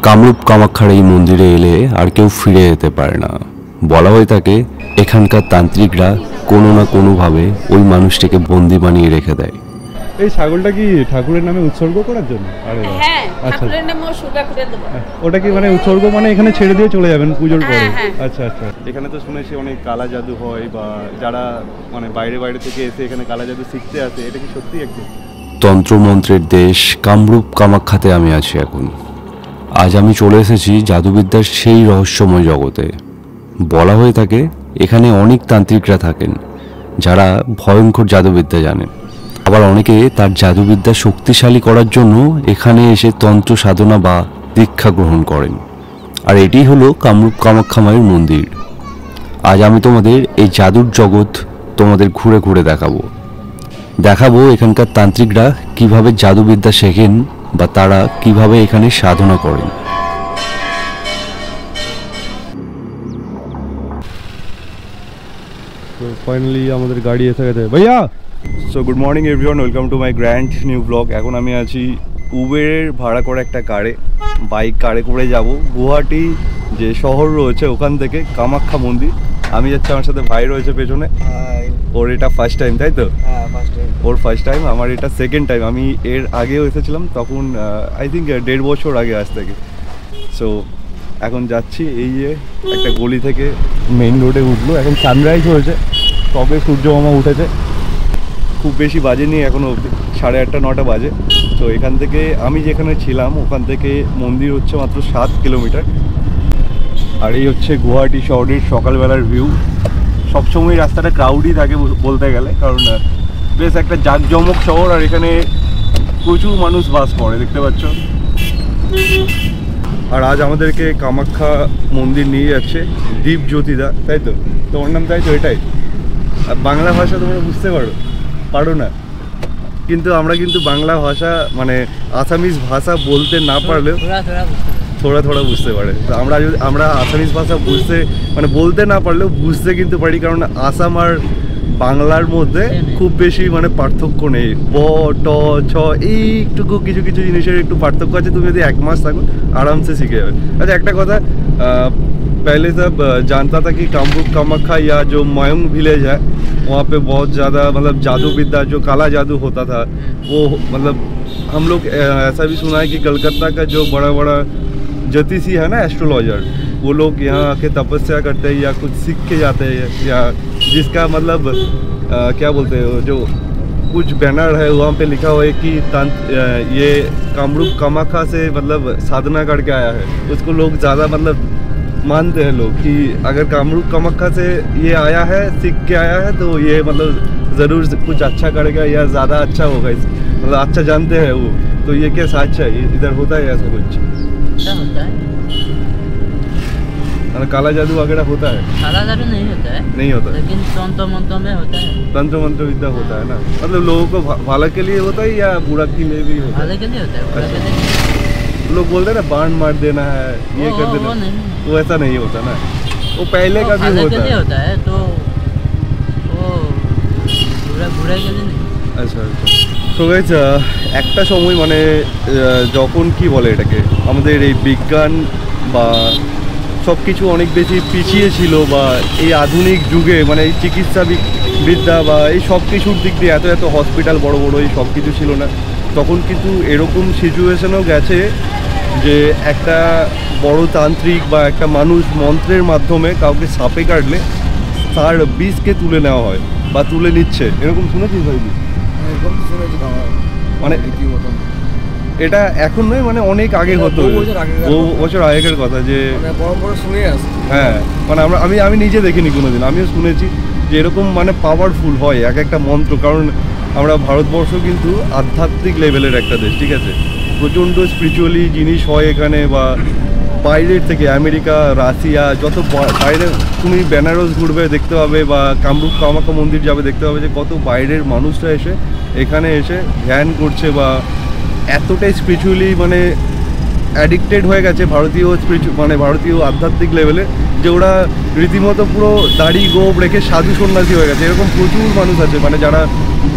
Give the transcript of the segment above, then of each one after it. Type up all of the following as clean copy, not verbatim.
কামরূপ কামাখ্যার এই মন্দিরে এলে আর কেউ ফিরে যেতে পারে না। বলা হয়ে থাকে এখানকার তান্ত্রিকরা কোনো না কোনোভাবে ওই মানুষটিকে বন্দি বানিয়ে রেখে দেয়। এই ছাগলটা কি ঠাকুরের নামে উৎসর্গ করার জন্য? আরে হ্যাঁ, ঠাকুরের নামে উৎসর্গ করে দেব। ওটা কি মানে উৎসর্গ মানে এখানে ছেড়ে দিয়ে চলে যাবেন পুজোর পরে? আচ্ছা আচ্ছা। এখানে তো শুনেছি অনেক কালা জাদু হয়, বা যারা মানে বাইরে বাইরে থেকে এসে এখানে কালা জাদু শিখতে আসে, এটা কি সত্যি একদম? তন্ত্রমন্ত্রের দেশ কামরূপ কামাখ্যাতে আমি আছি এখন। আজ আমি চলে এসেছি জাদুবিদ্যার সেই রহস্যময় জগতে। বলা হয়ে থাকে এখানে অনেক তান্ত্রিকরা থাকেন যারা ভয়ঙ্কর জাদুবিদ্যা জানেন। আবার অনেকে তার জাদুবিদ্যা শক্তিশালী করার জন্য এখানে এসে তন্ত্র সাধনা বা দীক্ষা গ্রহণ করেন। আর এটি হলো কামরূপ কামাখ্যা মায়ের মন্দির। আজ আমি তোমাদের এই জাদুর জগৎ তোমাদের ঘুরে ঘুরে দেখাবো এখানকার তান্ত্রিকরা কিভাবে জাদুবিদ্যা শেখেন বা তারা কিভাবে এখানে সাধনা করেন। তো ফাইনালি আমাদের গাড়ি এসে গেছে ভাইয়া। So good morning everyone, welcome to my grand new blog. এখন আমি আছি উবেরের ভাড়া করে একটা বাইক কারে করে যাব গুয়াহাটি যে শহর রয়েছে ওখান থেকে কামাখ্যা মন্দির। আমি যাচ্ছি, আমার সাথে ভাই রয়েছে পেছনে। ওর এটা ফার্স্ট টাইম, তাই তো? ওর ফার্স্ট টাইম, আমার এটা সেকেন্ড টাইম। আমি এর আগেও এসেছিলাম, তখন আই থিঙ্ক 1.5 বছর আগে আজ থেকে। সো এখন যাচ্ছি এই যে একটা গলি থেকে মেইন রোডে উঠলো। এখন সানরাইজ হয়েছে, তবে সূর্য মামা উঠেছে। খুব বেশি বাজেনি এখনও অবধি, 8:30 9টা বাজে। তো এখান থেকে আমি যেখানে ছিলাম ওখান থেকে মন্দির হচ্ছে মাত্র 7 কিলোমিটার। আর এই হচ্ছে গুয়াহাটি শহরের সকালবেলার ভিউ। সবসময় রাস্তাটা ক্রাউডই থাকে বলতে গেলে, কারণ বেশ একটা জাঁকজমক শহর আর এখানে প্রচুর মানুষ বাস করে, দেখতে পাচ্ছ। আর আজ আমাদেরকে কামাখ্যা মন্দির নিয়ে যাচ্ছে দীপজ্যোতিদা, তাই তো? তোমার নাম তাই তো? এটাই। আর বাংলা ভাষা তোমরা বুঝতে পারো না, কিন্তু আমরা কিন্তু বাংলা ভাষা মানে আসামিজ ভাষা বলতে না পারলেও থোড়া বুঝতে পারে। তো আমরা আসামিজ ভাষা বলতে না পারলেও বুঝতে কিন্তু পারি, কারণ আসাম আর বাংলার মধ্যে খুব বেশি মানে পার্থক্য নেই। ব ট ছ এইটুকু কিছু জিনিসের একটু পার্থক্য আছে। তুমি যদি 1 মাস থাকো আরামসে শিখে যাবে। अच्छा একটা কথা, पहले सब जानता था कि कामरूप कामाख्या या जो मायोंग विलेज है वहाँ पे बहुत ज़्यादा मतलब जादू विद्या जो काला जादू होता था वो मतलब हम लोग ऐसा भी सुना है कि कलकत्ता का जो बड़ा ज्योतिषी है ना, एस्ट्रोलॉजर, वो लोग यहाँ आके तपस्या करते हैं या कुछ सीख के जाते हैं, या जिसका मतलब क्या बोलते हैं, जो कुछ बैनर है वहाँ पे लिखा हुआ है कि ये कामरूप कामाख्या से मतलब साधना करके आया है, उसको लोग ज़्यादा मतलब मानते हैं लोग कि अगर कामरूप कामाख्या से ये आया है, सीख के आया है, तो ये मतलब ज़रूर कुछ अच्छा करेगा या ज़्यादा अच्छा होगा, मतलब अच्छा जानते हैं वो। तो ये क्या सच है? इधर होता है ऐसा कुछ? होता है काला जादू वगैरह होता है? काला जादू नहीं होता है, लेकिन तंत्र मंत्र में होता है। तंत्र मंत्र विद्या होता है ना, मतलब लोगों को भला के लिए होता है या बुरा के लिए भी होता है? भले के लिए होता है, बुरा के लिए। लोग बोलते हैं ना बाण मार देना है, ये कर देना, वो ऐसा नहीं होता ना, वो पहले का भी होता है। तो वो बुरा के लिए नहीं। আচ্ছা আচ্ছা। তো গাইস একটা সময় মানে যখন কি বলে এটাকে, আমাদের এই বিজ্ঞান বা সব কিছু অনেক বেশি পিছিয়ে ছিল, বা এই আধুনিক যুগে মানে এই চিকিৎসা বিদ্যা বা এই সব কিছুর দিক দিয়ে এত হসপিটাল বড় এই সব কিছু ছিল না, তখন কিন্তু এরকম সিচুয়েশনও গেছে যে একটা বড় তান্ত্রিক বা একটা মানুষ মন্ত্রের মাধ্যমে কাউকে সাপে কাটলে তার বিষকে তুলে নেওয়া হয় বা তুলে নিচ্ছে, এরকম শুনেছিস ভাই? মানে এটা এখন নয়, মানে অনেক আগে হতো, বহু বছর আগের কথা, যে হ্যাঁ মানে আমি নিজে দেখিনি কোনোদিন, আমিও শুনেছি যে এরকম মানে পাওয়ারফুল হয় এক একটা মন্ত্র। কারণ আমরা ভারতবর্ষ কিন্তু আধ্যাত্মিক লেভেলের একটা দেশ, ঠিক আছে? প্রচণ্ড স্পিরিচুয়ালি জিনিস হয় এখানে, বা বাইরের থেকে আমেরিকা, রাশিয়া, যত বাইরে তুমি বেনারস ঘুরবে দেখতে পাবে, বা কামরূপ কামাখ্যা মন্দির যাবে দেখতে পাবে যে কত বাইরের মানুষরা এসে এখানে এসে ধ্যান করছে, বা এতটাই স্পিরিচুয়ালি মানে অ্যাডিক্টেড হয়ে গেছে ভারতীয় ভারতীয় আধ্যাত্মিক লেভেলে, যে ওরা রীতিমতো পুরো দাড়ি গোপ রেখে সাধু সন্ন্যাসী হয়ে গেছে। এরকম প্রচুর মানুষ আছে মানে যারা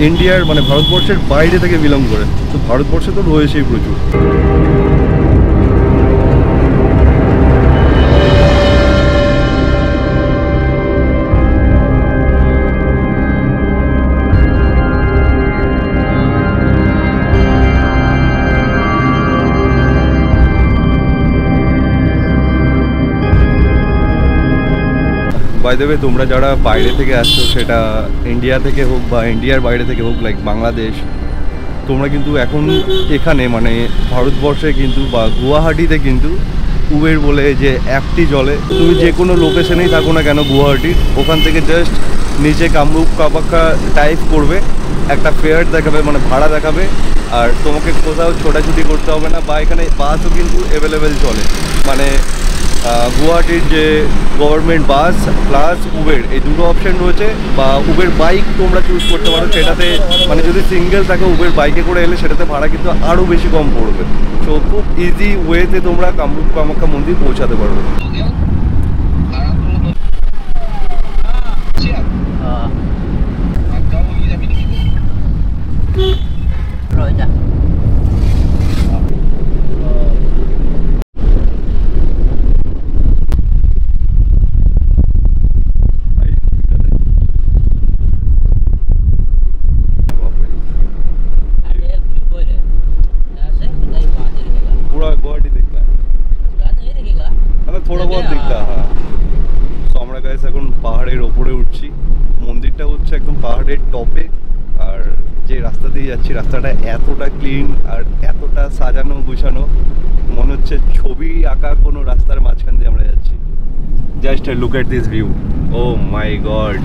ইন্ডিয়ার মানে ভারতবর্ষের বাইরে থেকে বিলং করে। তো ভারতবর্ষে তো রয়েছেই প্রচুর। বাই দ্য ওয়ে, তোমরা যারা বাইরে থেকে আসছো, সেটা ইন্ডিয়া থেকে হোক বা ইন্ডিয়ার বাইরে থেকে হোক, লাইক বাংলাদেশ, তোমরা কিন্তু এখন এখানে মানে ভারতবর্ষে কিন্তু বা গুয়াহাটিতে কিন্তু উবের বলে যে অ্যাপটি চলে। তুমি যে কোনো লোকেশনেই থাকো না কেন গুয়াহাটির, ওখান থেকে জাস্ট নিচে কামরূপ কামাখ্যা টাইপ করবে, একটা ফেয়ার দেখাবে মানে ভাড়া দেখাবে, আর তোমাকে কোথাও ছোটাছুটি করতে হবে না। বা এখানে বাসও কিন্তু অ্যাভেলেবেল চলে, মানে গুয়াহাটির যে গভর্নমেন্ট বাস প্লাস উবের এই দুটো অপশান রয়েছে। বা উবের বাইক তোমরা চুজ করতে পারো, সেটাতে মানে যদি সিঙ্গেল থাকে উবের বাইকে করে এলে সেটাতে ভাড়া কিন্তু আরও বেশি কম পড়বে। তো খুব ইজি ওয়েতে তোমরা কামরূপ কামাখ্যা মন্দির পৌঁছাতে পারবে। गुवाहाटी दिखता है, मतलब थोड़ा बहुत दिखता है। तो আমরা গাইস এখন পাহাড়ের ওপরে উঠছি। মন্দিরটা হচ্ছে একদম পাহাড়ের টপে, আর যে রাস্তা দিয়ে যাচ্ছি রাস্তাটা এতটা ক্লিন আর এতটা সাজানো গুছানো, মনে হচ্ছে ছবি আঁকা কোনো রাস্তার মাঝখান দিয়ে আমরা যাচ্ছি। Just look at this view, oh my God.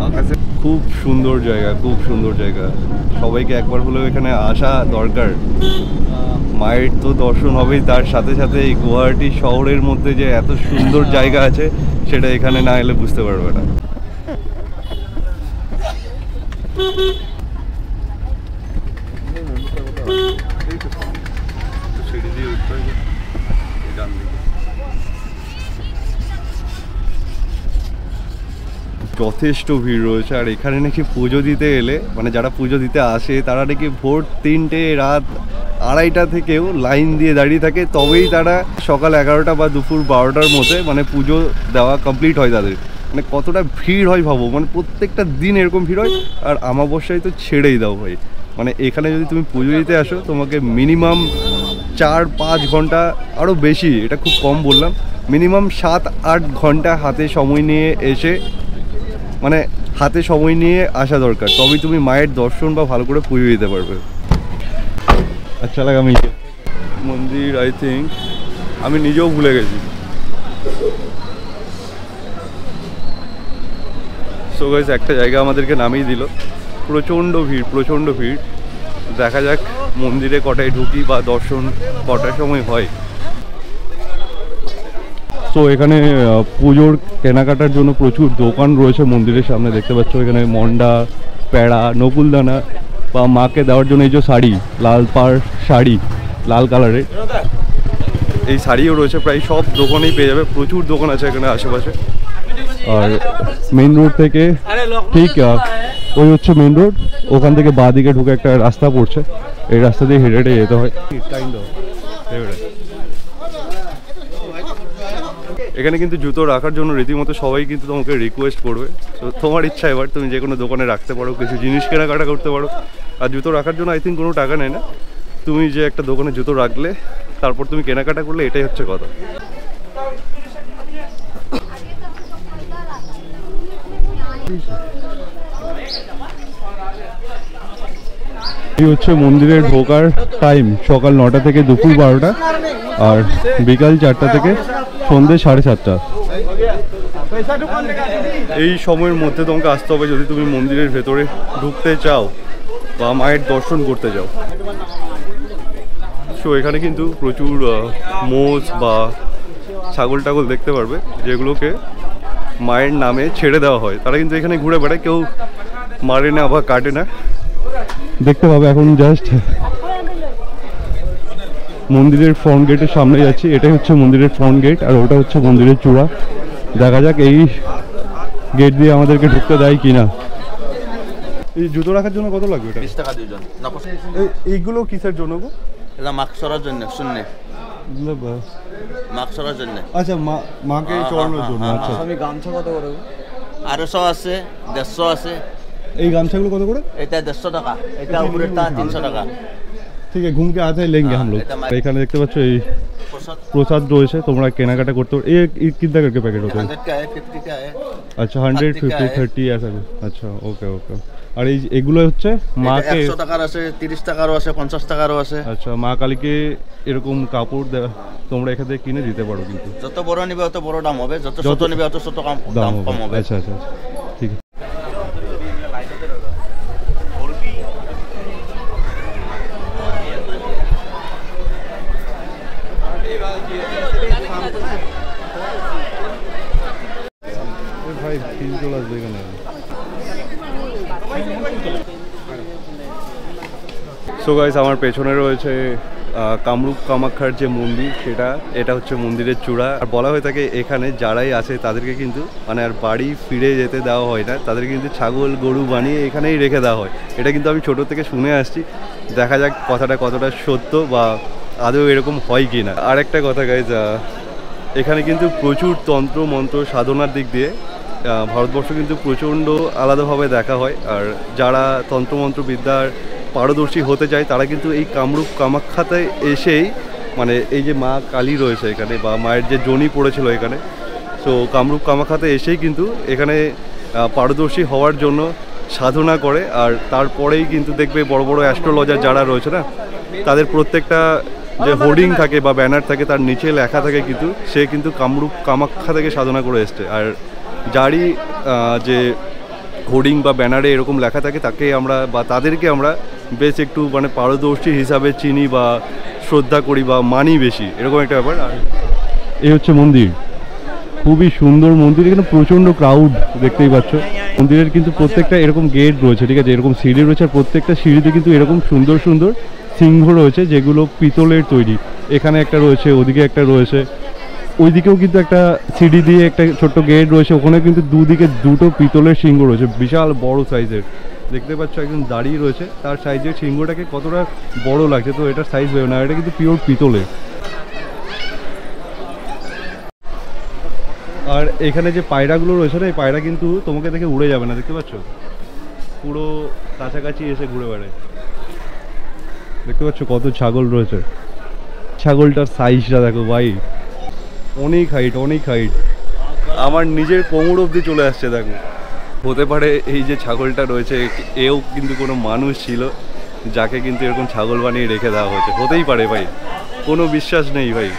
আকাশে খুব সুন্দর জায়গা, খুব সুন্দর জায়গা। সবাইকে একবার হলেও এখানে আসা দরকার। মায়ের তো দর্শন হবেই, তার সাথে সাথে এই গুয়াহাটি শহরের মধ্যে যে এত সুন্দর জায়গা আছে সেটা এখানে না এলে বুঝতে পারবে না। সিঁড়ি দিয়ে উঠতে হবে ডান দিকে। যথেষ্ট ভিড় রয়েছে, আর এখানে নাকি পুজো দিতে এলে মানে যারা পুজো দিতে আসে তারা নাকি ভোর 3টে রাত 2:30 থেকেও লাইন দিয়ে দাঁড়িয়ে থাকে, তবেই তারা সকাল 11টা বা দুপুর 12টার মধ্যে মানে পুজো দেওয়া কমপ্লিট হয় তাদের। মানে কতটা ভিড় হয় ভাবো, মানে প্রত্যেকটা দিন এরকম ভিড় হয়। আর আমাবস্যায় তো ছেড়েই দাও ভাই, মানে এখানে যদি তুমি পুজো দিতে আসো তোমাকে মিনিমাম 4-5 ঘন্টা, আরও বেশি, এটা খুব কম বললাম, মিনিমাম 7-8 ঘন্টা হাতে সময় নিয়ে এসে মানে হাতে সময় নিয়ে আসা দরকার, তবেই তুমি মায়ের দর্শন বা ভালো করে পুজো দিতে পারবে। আচ্ছা লাগে আমি মন্দির আই থিঙ্ক আমি নিজেও ভুলে গেছি। সো গাইস, একটা জায়গা আমাদেরকে নামিয়ে দিল, প্রচণ্ড ভিড়, প্রচণ্ড ভিড়। দেখা যাক মন্দিরে কটায় ঢুকি বা দর্শন কটার সময় হয়। তো এখানে পুজোর কেনাকাটার জন্য প্রচুর দোকান রয়েছে মন্দিরের সামনে, দেখতে পাচ্ছ এখানে মন্ডা, প্যাড়া, নকুলদানা বা মাকে দেওয়ার জন্য এই যে শাড়ি, লাল পাড় শাড়ি, লাল কালারের এই শাড়িও রয়েছে। প্রায় সব দোকানেই পেয়ে যাবে, প্রচুর দোকান আছে এখানে আশেপাশে। আর মেন রোড থেকে ঠিক ওই হচ্ছে মেন রোড, ওখান থেকে বাঁ দিকে ঢুকে একটা রাস্তা পড়ছে, এই রাস্তা দিয়ে হেঁটে হেঁটে যেতে হয়। এখানে কিন্তু জুতো রাখার জন্য রীতিমতো সবাই কিন্তু তোমাকে রিকোয়েস্ট করবে। তো তোমার ইচ্ছা, এবার তুমি যে কোনো দোকানে রাখতে পারো, কিছু জিনিস কেনাকাটা করতে পারো। আর জুতো রাখার জন্য আই থিঙ্ক কোনো টাকা নেয় না, তুমি যে একটা দোকানে জুতো রাখলে তারপর তুমি কেনাকাটা করলে, এটাই হচ্ছে কথা। এই হচ্ছে মন্দিরে ঢোকার টাইম, সকাল 9টা থেকে দুপুর 12টা, আর বিকাল 4টা থেকে সন্ধ্যে 7:30। এই সময়ের মধ্যে তোমাকে আসতে হবে যদি তুমি মন্দিরের ভেতরে ঢুকতে চাও বা মায়ের দর্শন করতে চাও। সো এখানে কিন্তু প্রচুর মোষ বা ছাগল টাগল দেখতে পারবে, যেগুলোকে মায়ের নামে ছেড়ে দেওয়া হয়। তারা কিন্তু এখানে ঘুরে বেড়ায়, কেউ মারে না বা কাটে না, দেখতে পাবে। এখন জাস্ট মন্দিরের ফ্রন্ট গেটের সামনে যাচ্ছি। এটাই হচ্ছে মন্দিরের ফ্রন্ট গেট, আর ওটা হচ্ছে মন্দিরের চূড়া। দেখা যাক এই গেট দিয়ে আমাদেরকে ঢুকতে দেয় কিনা। এই জুতো রাখার জন্য কত লাগবে এটা? 20 টাকা দুজন। এইগুলো কিসের জন্য গো? এটা মাস্ক সরার জন্য শূন্য মাস্ক সরার জন্য। আচ্ছা, মাকে চড়ানোর জন্য। আচ্ছা, আমি গামছা কত করে? 250 আছে, 150 আছে। এই গামছাগুলো কত করে? এটা 150 টাকা, এটা উপরেরটা 300 টাকা। ঠিক আছে, ঘুমকে আতে লেঙ্গে হাম লোক। এখানে দেখতে পাচ্ছ এই প্রসাদ রয়েছে, তোমরা কেনাকাটা করতে পারো। এই कितना करके पैकेट होता है? 100 का है, 50 का है। अच्छा, 100, 50, 30 ऐसा कुछ। अच्छा, ওকে ওকে। আর এই এগুলো হচ্ছে মাকে 100 টাকার আছে, 30 টাকারও আছে, 50 টাকারও আছে। আচ্ছা, মা কালীকে এরকম কাপড় তোমরা এখান থেকে কিনে দিতে পারো কিন্তু। যত বড় নিবে তত বড় দাম হবে, যত ছোট নিবে তত ছোট দাম কম হবে। আচ্ছা আচ্ছা, ঠিক আছে। ভাই ফিল চলে আসবে এখানে। সো গাইস, আমার পেছনে রয়েছে কামরূপ কামাখ্যার যে মন্দির, এটা হচ্ছে মন্দিরের চূড়া। আর বলা হয়ে থাকে এখানে যারাই আছে তাদেরকে কিন্তু মানে আর বাড়ি ফিরে যেতে দেওয়া হয় না, তাদের কিন্তু ছাগল গরু বানিয়ে এখানেই রেখে দেওয়া হয়। এটা কিন্তু আমি ছোট থেকে শুনে আসছি, দেখা যাক কথাটা কতটা সত্য বা আদৌ এরকম হয় কি না। আর একটা কথা গাইস, এখানে কিন্তু প্রচুর তন্ত্র মন্ত্র সাধনার দিক দিয়ে ভারতবর্ষ কিন্তু প্রচণ্ড আলাদাভাবে দেখা হয়। আর যারা তন্ত্রমন্ত্র বিদ্যার পারদর্শী হতে চায় তারা কিন্তু এই কামরূপ কামাখ্যাতে এসেই, মানে এই যে মা কালী রয়েছে এখানে বা মায়ের যে জনি পড়েছিল এখানে, সো কামরূপ কামাখ্যাতে এসেই কিন্তু এখানে পারদর্শী হওয়ার জন্য সাধনা করে। আর তারপরেই কিন্তু দেখবে বড় বড় অ্যাস্ট্রোলজার যারা রয়েছে না, তাদের প্রত্যেকটা যে হোর্ডিং থাকে বা ব্যানার থাকে তার নিচে লেখা থাকে কিন্তু সে কিন্তু কামরূপ কামাখ্যা থেকে সাধনা করে এসছে। আর যারই যে হোর্ডিং বা ব্যানারে এরকম লেখা থাকে তাকে আমরা বা তাদেরকে আমরা বেশ একটু মানে পারদর্শী হিসাবে চিনি বা শ্রদ্ধা করি বা মানি বেশি, এরকম একটা ব্যাপার। আর এই হচ্ছে মন্দির, খুবই সুন্দর মন্দির। এখানে প্রচণ্ড ক্রাউড দেখতেই পাচ্ছ। মন্দিরের কিন্তু প্রত্যেকটা এরকম গেট রয়েছে, ঠিক আছে, এরকম সিঁড়ি রয়েছে। আর প্রত্যেকটা সিঁড়িতে কিন্তু এরকম সুন্দর সুন্দর সিংহ রয়েছে যেগুলো পিতলের তৈরি। এখানে একটা রয়েছে, ওদিকে একটা রয়েছে, ওইদিকেও কিন্তু একটা সিঁড়ি দিয়ে একটা ছোট্ট গেট রয়েছে, ওখানে কিন্তু দুদিকে দুটো পিতলের সিংহ রয়েছে, বিশাল বড় সাইজের। দেখতে পাচ্ছ একজন দাঁড়িয়ে রয়েছে, তার সাইজের সিংহটাকে কতটা বড় লাগছে। তো এটার সাইজ ভেবে না, এটা কিন্তু পিওর পিতলের। আর এখানে যে পায়রাগুলো রয়েছে না, এই পায়রা কিন্তু তোমাকে দেখে উড়ে যাবে না, দেখতে পাচ্ছ, পুরো কাছাকাছি এসে ঘুরে বেড়ায়। দেখতে পাচ্ছ কত ছাগল রয়েছে, ছাগলটার সাইজটা দেখো ভাই, অনেক হাইট, অনেক হাইট। আমার নিজের কোমর অবধি চলে আসছে দেখো। হতে পারে এই যে ছাগলটা রয়েছে এও কিন্তু কোনো মানুষ ছিল যাকে কিন্তু এরকম ছাগল বানিয়ে রেখে দেওয়া হয়েছে, হতেই পারে ভাই, কোনো বিশ্বাস নেই ভাই।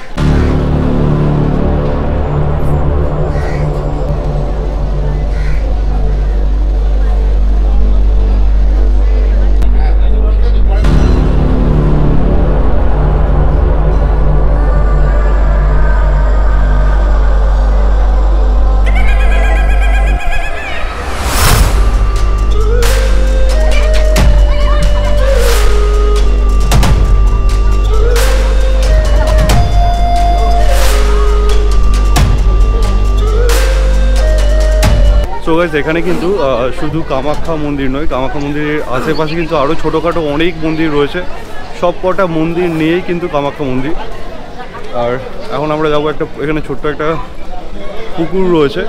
সো গাইস, এখানে কিন্তু শুধু কামাখ্যা মন্দির নয়, কামাখ্যা মন্দিরের আশেপাশে কিন্তু আরও ছোটোখাটো অনেক মন্দির রয়েছে। সব কটা মন্দির নিয়েই কিন্তু কামাখ্যা মন্দির। আর এখন আমরা যাবো একটা, এখানে ছোট্ট একটা পুকুর রয়েছে,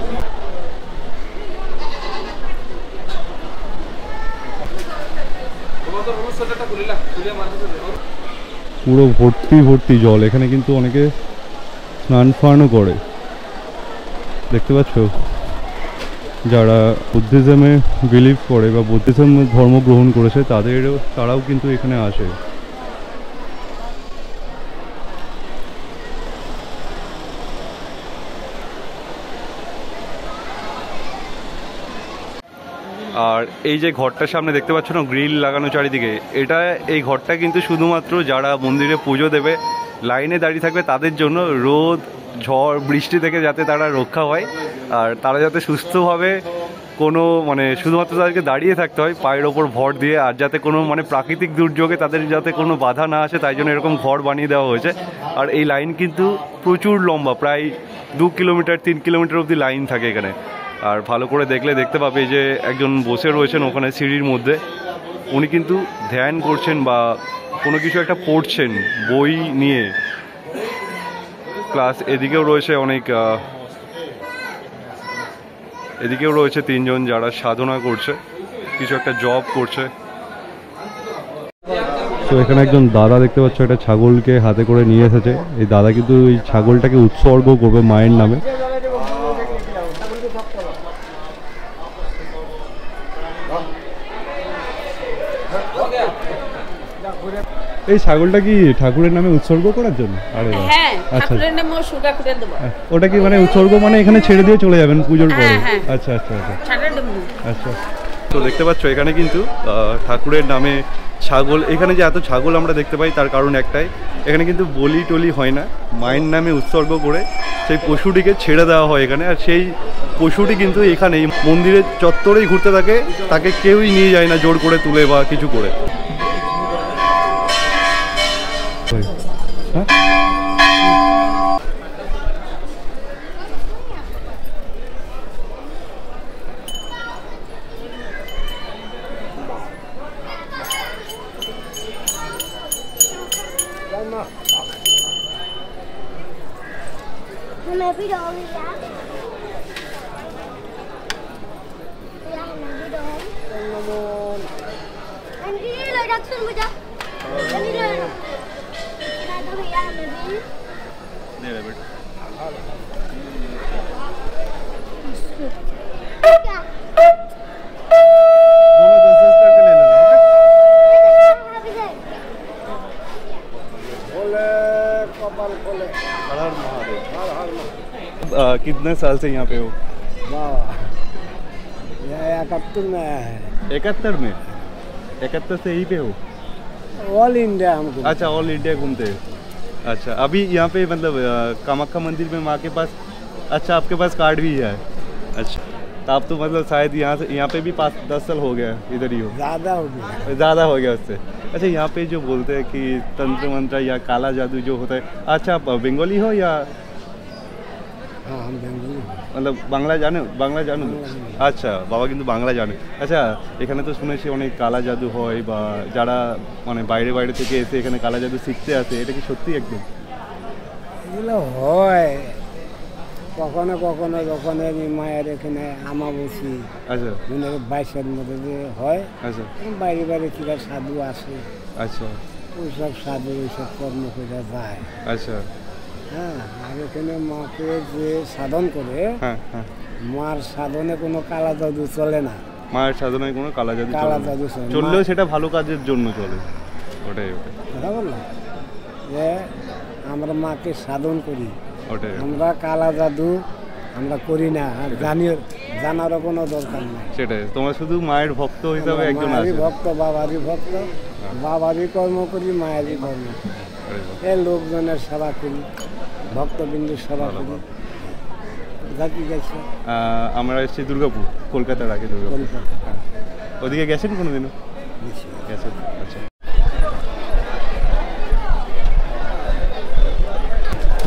পুরো ভর্তি ভর্তি জল। এখানে কিন্তু অনেকে স্নান ফানও করে, দেখতে পাচ্ছ। যারা বুদ্ধিজমে বিলিভ করে বা বুদ্ধিজম ধর্ম গ্রহণ করেছে তারাও কিন্তু এখানে আসে। আর এই যে ঘরটার সামনে দেখতে পাচ্ছ না, গ্রিল লাগানো চারিদিকে, এই ঘরটা কিন্তু শুধুমাত্র যারা মন্দিরে পুজো দেবে লাইনে দাঁড়িয়ে থাকবে তাদের জন্য রোদ ঝড় বৃষ্টি থেকে যাতে তারা রক্ষা হয়, আর তারা যাতে সুস্থভাবে কোনো মানে শুধুমাত্র তাদেরকে দাঁড়িয়ে থাকতে হয় পায়ের ওপর ভর দিয়ে, আর যাতে কোনো মানে প্রাকৃতিক দুর্যোগে তাদের যাতে কোনো বাধা না আসে তাই জন্য এরকম ঘর বানিয়ে দেওয়া হয়েছে। আর এই লাইন কিন্তু প্রচুর লম্বা, প্রায় 2 কিলোমিটার 3 কিলোমিটার অবধি লাইন থাকে এখানে। আর ভালো করে দেখলে দেখতে পাবে যে একজন বসে রয়েছেন ওখানে সিঁড়ির মধ্যে, উনি কিন্তু ধ্যান করছেন বা কোনো কিছু একটা পড়ছেন বই নিয়ে ক্লাস। এদিকেও রয়েছে অনেক, এদিকেও রয়েছে 3 জন যারা সাধনা করছে, কিছু একটা জব করছে। তো এখানে একজন দাদা দেখতে পাচ্ছ একটা ছাগলকে হাতে করে নিয়ে এসেছে। এই দাদা কিন্তু এই ছাগলটাকে উৎসর্গ করবে মায়ের নামে। এই ছাগলটা কি ঠাকুরের নামে উৎসর্গ করার জন্য? আরে হ্যাঁ, আচ্ছা, ঠাকুরের নামে শুকা করে দেব। ওটা কি মানে উৎসর্গ মানে এখানে ছেড়ে দিয়ে চলে যাবেন পুজোর পরে? হ্যাঁ। আচ্ছা আচ্ছা আচ্ছা ছাড়া দেব। আচ্ছা। তো দেখতে পাচ্ছ এখানে কিন্তু ঠাকুরের নামে ছাগল, এখানে যে এত ছাগল আমরা দেখতে পাই তার কারণ একটাই, এখানে কিন্তু বলি টলি হয় না, মায়ের নামে উৎসর্গ করে সেই পশুটিকে ছেড়ে দেওয়া হয় এখানে। আর সেই পশুটি কিন্তু এখানেই মন্দিরের চত্বরেই ঘুরতে থাকে, তাকে কেউই নিয়ে যায় না জোর করে তুলে বা কিছু করে। হ্যাঁ Hôm nay video gì vậy? Anh đi lời đặt xuân bây giờ. Anh đi lời. Này tôi bị ăn rồi đi. दे रहे बेटा। दोनों 10-10 करके ले लेना। हर हर महादेव। कितने साल से यहाँ पे हो? 71 में आया है। 71 में? 71 से यहीं पे हो? ऑल इंडिया हमको। अच्छा, ऑल इंडिया घूमते हो। अच्छा, अभी यहाँ पे मतलब कामाख्या मंदिर में माँ के पास, अच्छा आपके पास कार्ड भी है? अच्छा, तो आप तो मतलब शायद यहाँ से यहाँ पे भी 5-10 साल हो गया इधर ही हो? ज़्यादा हो गया। ज़्यादा हो गया उससे। अच्छा, यहाँ पे जो बोलते हैं कि तंत्र मंत्र या काला जादू जो होता है, अच्छा आप बंगाली हो या हाँ हम बेंगलुरु। मतलब বাংলা জানো? বাংলা জানো? আচ্ছা, বাবা কিন্তু বাংলা জানে। আচ্ছা, এখানে তো শুনেছি অনেক কালা জাদু হয় বা যারা মানে বাইরে বাইরে থেকে এসে এখানে কালা জাদু শিখতে আসে, এটা কি সত্যি একদম? এগুলো হয় কখনো কখনো, যখন আমি মায়ের এখানে আমাবসি আচ্ছা 22-এর মধ্যে যে হয়, আচ্ছা বাইরে বাইরে থেকে সাধু আসে, আচ্ছা ওইসব সাধু ওইসব কর্ম করে যায়। আচ্ছা হ্যাঁ, আর এখানে মাকে যে সাধন করে, হ্যাঁ হ্যাঁ, মার সাধনে কোনো কালা জাদু চলে না। মায়ের সাধনায় কোনো কালা জাদু কালা চলে না। জাদু চলে না। চললেও সেটা ভালো কাজের জন্য চলে, ওটাই ওটাই কথা বললাম যে আমরা মাকে সাধন করি, ওটাই। আমরা কালা জাদু আমরা করি না, আর জানারও কোনো দরকার নেই। সেটাই, তোমার শুধু মায়ের ভক্ত হিসাবে একজন মায়েরই আছে। ভক্ত, বাবারই ভক্ত, বাবারই কর্ম করি, মায়েরই কর্ম করি। আরে বাহ, এই লোকজনের সেবা করি, ভক্তবিন্দুর সেবা করি। জাতি গেছে আমরা এসেছি দুর্গাপুর, কলকাতার আগে দুর্গাপুর। কলকাতা ওদিকে গেছেন কোনোদিনও? গেছি। গেছেন, আচ্ছা।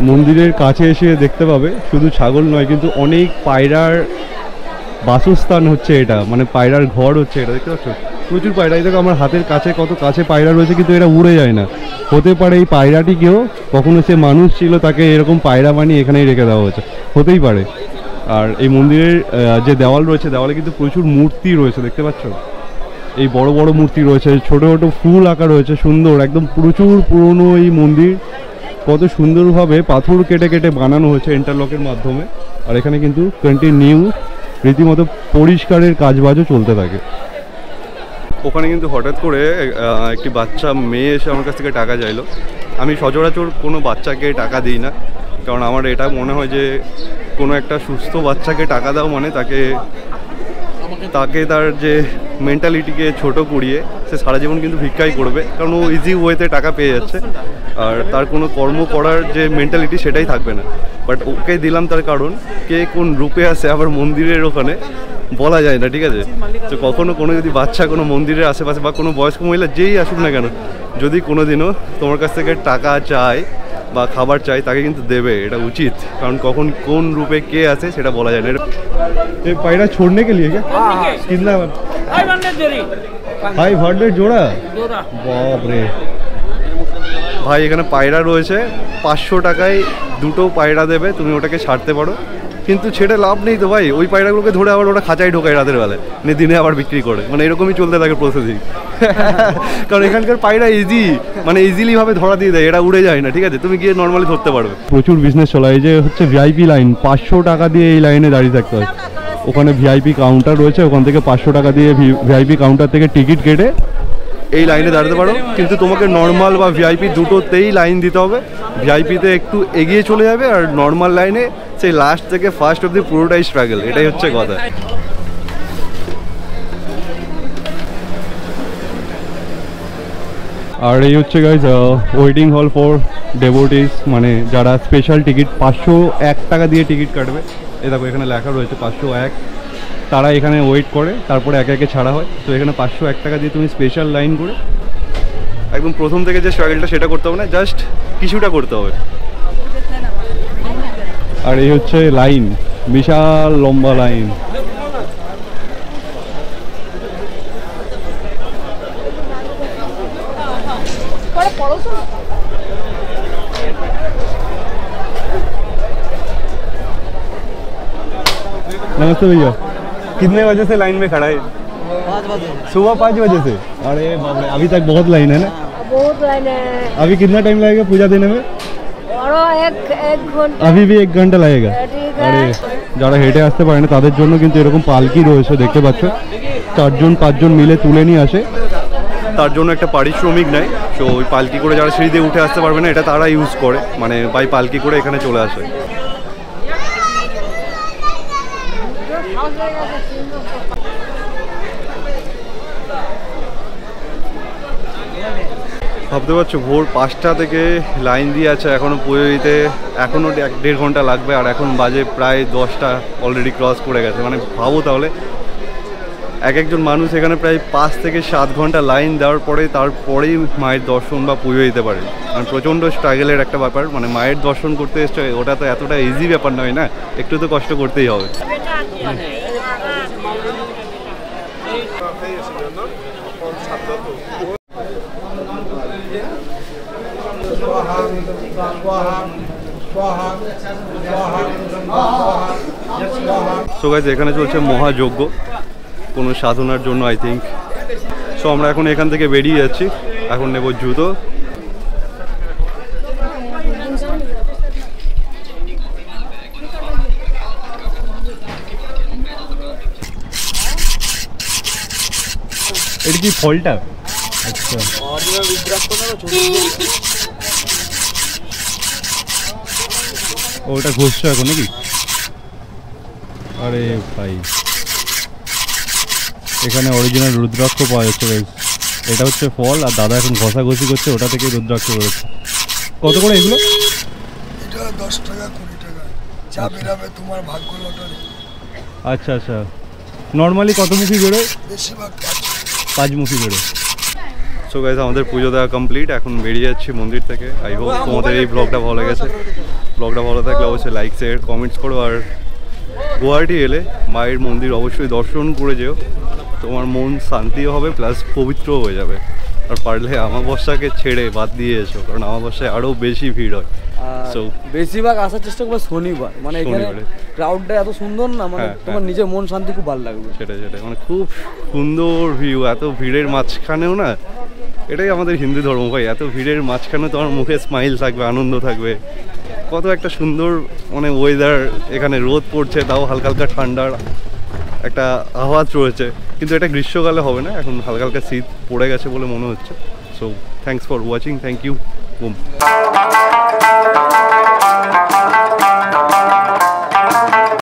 মন্দিরের কাছে এসে দেখতে পাবে শুধু ছাগল নয়, কিন্তু অনেক পায়রার বাসস্থান হচ্ছে এটা, মানে পায়রার ঘর হচ্ছে এটা। দেখতে পাচ্ছ প্রচুর পায়রা। এই দেখো আমার হাতের কাছে কত কাছে পায়রা রয়েছে, কিন্তু এরা উড়ে যায় না। হতে পারে এই পায়রাটিকেও কখনো সে মানুষ ছিল, তাকে এরকম পায়রা বানিয়ে এখানেই রেখে দেওয়া হয়েছে, হতেই পারে। আর এই মন্দিরের যে দেওয়াল রয়েছে, দেওয়ালে কিন্তু প্রচুর মূর্তি রয়েছে, দেখতে পাচ্ছ এই বড় বড় মূর্তি রয়েছে, ছোট ছোট ফুল আঁকা রয়েছে, সুন্দর একদম প্রচুর পুরনো এই মন্দির। কত সুন্দরভাবে পাথর কেটে কেটে বানানো হয়েছে ইন্টারলকের মাধ্যমে। আর এখানে কিন্তু কন্টিনিউ রীতিমতো পরিষ্কারের কাজবাজও চলতে থাকে। ওখানে কিন্তু হঠাৎ করে একটি বাচ্চা মেয়ে এসে আমার কাছ থেকে টাকা চাইলো। আমি সচরাচর কোনো বাচ্চাকে টাকা দিই না, কারণ আমার এটা মনে হয় যে কোনো একটা সুস্থ বাচ্চাকে টাকা দাও মানে তাকে তার যে মেন্টালিটিকে ছোট করিয়ে সে সারা জীবন কিন্তু ভিক্ষাই করবে, কারণ ও ইজি ওয়েতে টাকা পেয়ে যাচ্ছে, আর তার কোনো কর্ম করার যে মেন্টালিটি সেটাই থাকবে না। বাট ওকে দিলাম তার কারণ কে কোন রূপে আসে আবার মন্দিরের ওখানে বলা যায় না, ঠিক আছে? তো কখনো কোনো যদি বাচ্চা কোনো মন্দিরের আশেপাশে বা কোনো বয়স্ক মহিলা যেই আসুক না কেন, যদি কোনো দিনও তোমার কাছ থেকে টাকা চায় বা খাবার চাই, তাকে কিন্তু দেবে, এটা উচিত। কারণ কখন কোন রূপে কে আছে সেটা বলা যায় না। ये पायरा छोड़ने के लिए क्या? कितना? 500 जोड़ा? बाप रे ভাই, এখানে পায়রা রয়েছে, 500 টাকায় দুটো পায়রা দেবে, তুমি ওটাকে ছাড়তে পারো। কিন্তু ছেড়ে লাভ নেই তো ভাই, ওই পায়রাগুলোকে ধরে আবার ওটা খাঁচায় ঢোকায় রাতের বেলায়, মানে দিনে আবার বিক্রি করে, মানে এরকমই চলতে থাকে প্রসেসিং। কারণ এখানকার পায়রা ইজি, মানে ইজিলি ভাবে ধরা দিয়ে দেয়, এটা উড়ে যায় না, ঠিক আছে? তুমি গিয়ে নর্মালি ধরতে পারবে। প্রচুর বিজনেস চলে, এই যে হচ্ছে ভিআইপি লাইন, 500 টাকা দিয়ে এই লাইনে দাঁড়িয়ে থাকতে হয়। ওখানে ভিআইপি কাউন্টার রয়েছে, ওখান থেকে 500 টাকা দিয়ে ভিআইপি কাউন্টার থেকে টিকিট কেটে এই লাইনে দাঁড়াতে পারো। কিন্তু তোমাকে নর্মাল বা ভিআইপি দুটোতেই লাইন দিতে হবে। ভিআইপিতে একটু এগিয়ে চলে যাবে, আর নর্মাল লাইনে সেই লাস্ট থেকে ফার্স্ট অবধি পুরোটাই স্ট্রাগল, এটাই হচ্ছে কথা। আর এই হচ্ছে গাইজ ওয়েটিং হল ফর ডেভোটিস, মানে যারা স্পেশাল টিকিট 501 টাকা দিয়ে টিকিট কাটবে, এই দেখো এখানে লেখা রয়েছে 501, তারা এখানে ওয়েট করে, তারপরে একে একে ছাড়া হয়। তো এখানে 501 টাকা দিয়ে তুমি স্পেশাল লাইন করে একদম প্রথম থেকে যে স্ট্রাগলটা সেটা করতে হবে না, জাস্ট কিছুটা করতে হবে। আর এই হচ্ছে লাইন, বিশাল লম্বা লাইন। नमस्ते भैया, कितने बजे से लाइन में खड़ा है? 5 बजे सुबह 5 बजे से? अरे बाप रे, अभी तक बहुत लाइन है ना? बहुत लाइन है अभी कितना टाइम लगेगा पूजा देने में? और एक घंटा अभी भी 1 घंटा लगेगा। ठीक আরে है। যারা হেঁটে আসতে পারে না তাদের জন্য কিন্তু এরকম পালকি রয়েছে, দেখতে পাচ্ছ, 4-5 মিলে তুলে নিয়ে আসে, তার জন্য একটা পারিশ্রমিক নেয়। তো ওই পালকি করে যারা সিঁড়ি দিয়ে উঠে আসতে পারবে না, এটা তারা ইউজ করে, মানে বাই পালকি করে এখানে চলে আসে। ভাবতে পারছো ভোর 5টা থেকে লাইন দিয়ে আছে, এখনও পুজো দিতে এখনও 1-1.5 ঘন্টা লাগবে, আর এখন বাজে প্রায় 10টা অলরেডি ক্রস করে গেছে। মানে ভাবো তাহলে একজন মানুষ এখানে প্রায় 5 থেকে 7 ঘন্টা লাইন দেওয়ার পরে তারপরেই মায়ের দর্শন বা পুজো দিতে পারে। কারণ প্রচণ্ড স্ট্রাগলের একটা ব্যাপার, মানে মায়ের দর্শন করতে এসছে, ওটা তো এতটা ইজি ব্যাপার নয় না, একটু তো কষ্ট করতেই হবে। সো গাইস, এখানে চলছে মহাযজ্ঞ কোনো সাধনার জন্য, আই থিঙ্ক। সো আমরা এখন এখান থেকে বেরিয়ে যাচ্ছি, এখন নেব জুতো। এটা কি ফলটা? আচ্ছা, ওটা ঘষছো এখন নাকি? আরে ভাই, এখানে অরিজিনাল রুদ্রাক্ষ পাওয়া যাচ্ছে গাইস। এটা হচ্ছে ফল, আর দাদা এখন ঘষাঘষি করছে, ওটা থেকে রুদ্রাক্ষ করেছে। কত করে এগুলো? এটা 10 টাকা 20 টাকা, যা বেরাবে তোমার ভাগ্য লটারি। আচ্ছা আচ্ছা, নর্মালি কত মুখী বেরোয়? বেশিরভাগ 5 মুখী বেরোয়। সো গাইস, আমাদের পুজো দেওয়া কমপ্লিট, এখন বেরিয়ে যাচ্ছি মন্দির থেকে। আই হোপ তোমাদের এই ব্লগটা ভালো লেগেছে। ব্লগটা ভালো থাকলে অবশ্যই লাইক, শেয়ার, কমেন্টস করো। আর গুয়াহাটি এলে মায়ের মন্দির অবশ্যই দর্শন করে যেও, তোমার মন শান্তিও হবে প্লাস পবিত্রও হয়ে যাবে। আর পারলে আমাবস্যাকে ছেড়ে বাদ দিয়ে এসো, কারণ আমাবস্যায় আরও বেশি ভিড় হয়। সো বেশিরভাগ আসার চেষ্টা করবো শনিবার, মানে এখানে ক্রাউডটা এত সুন্দর না, মানে তোমার নিজের মন শান্তি খুব ভালো লাগবে। সেটাই মানে খুব সুন্দর ভিউ, এত ভিড়ের মাঝখানেও না, এটাই আমাদের হিন্দু ধর্ম ভাই, এত ভিড়ের মাঝখানে তোমার মুখে স্মাইল থাকবে, আনন্দ থাকবে। কত একটা সুন্দর মানে ওয়েদার, এখানে রোদ পড়ছে, তাও হালকা হালকা ঠান্ডার একটা আওয়াজ রয়েছে। কিন্তু এটা গ্রীষ্মকালে হবে না, এখন হালকা হালকা শীত পড়ে গেছে বলে মনে হচ্ছে। So thanks for watching, thank you.